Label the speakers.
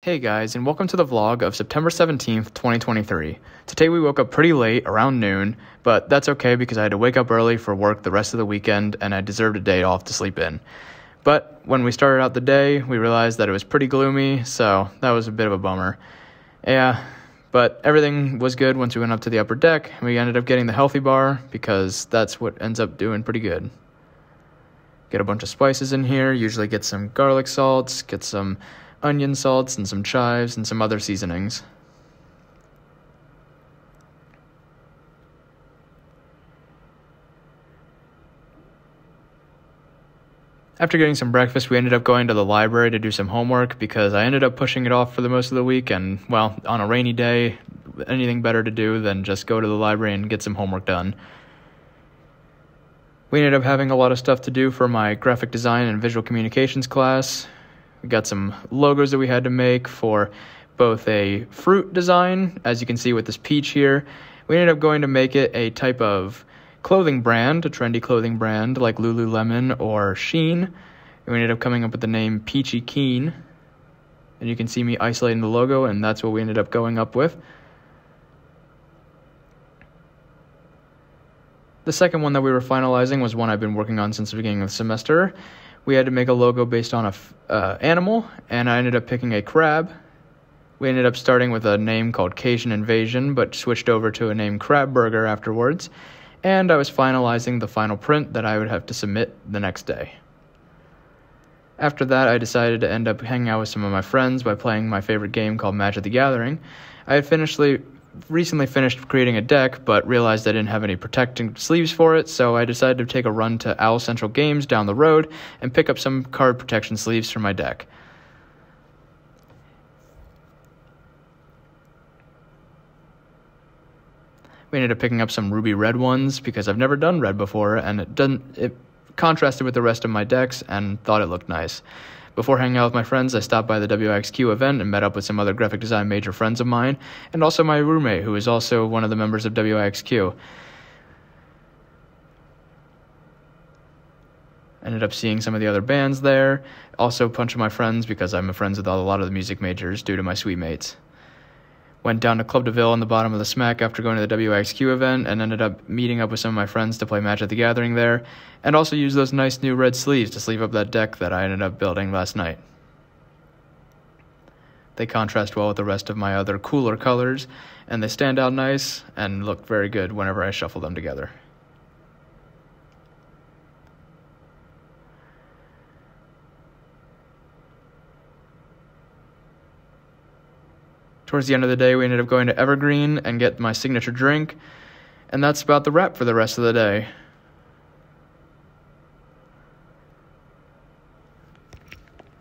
Speaker 1: Hey guys, and welcome to the vlog of September 17th, 2023. Today we woke up pretty late, around noon, but that's okay because I had to wake up early for work the rest of the weekend and I deserved a day off to sleep in. But when we started out the day, we realized that it was pretty gloomy, so that was a bit of a bummer. Yeah, but everything was good once we went up to the upper deck, and we ended up getting the healthy bar because that's what ends up doing pretty good. Get a bunch of spices in here, usually get some garlic salts, get some onion salts and some chives and some other seasonings. After getting some breakfast, we ended up going to the library to do some homework because I ended up pushing it off for the most of the week, and, well, on a rainy day, anything better to do than just go to the library and get some homework done. We ended up having a lot of stuff to do for my graphic design and visual communications class. We got some logos that we had to make for both a fruit design, as you can see with this peach here. We ended up going to make it a type of clothing brand, a trendy clothing brand like Lululemon or Shein. And we ended up coming up with the name Peachy Keen. And you can see me isolating the logo, and that's what we ended up going up with. The second one that we were finalizing was one I've been working on since the beginning of the semester. We had to make a logo based on a animal, and I ended up picking a crab. We ended up starting with a name called Cajun Invasion, but switched over to a name Crab Burger afterwards, and I was finalizing the final print that I would have to submit the next day. After that, I decided to end up hanging out with some of my friends by playing my favorite game called Magic the Gathering. I had recently finished creating a deck, but realized I didn't have any protecting sleeves for it, so I decided to take a run to Owl Central Games down the road and pick up some card protection sleeves for my deck. We ended up picking up some ruby red ones because I've never done red before, and it contrasted with the rest of my decks and thought it looked nice. Before hanging out with my friends, I stopped by the WIXQ event and met up with some other graphic design major friends of mine, and also my roommate, who is also one of the members of WIXQ. Ended up seeing some of the other bands there, also a bunch of my friends because I'm friends with a lot of the music majors due to my suite mates. Went down to Club de Ville on the bottom of the Smack after going to the WIXQ event and ended up meeting up with some of my friends to play Magic the Gathering there, and also used those nice new red sleeves to sleeve up that deck that I ended up building last night. They contrast well with the rest of my other cooler colors, and they stand out nice and look very good whenever I shuffle them together. Towards the end of the day, we ended up going to Evergreen and get my signature drink, and that's about the wrap for the rest of the day.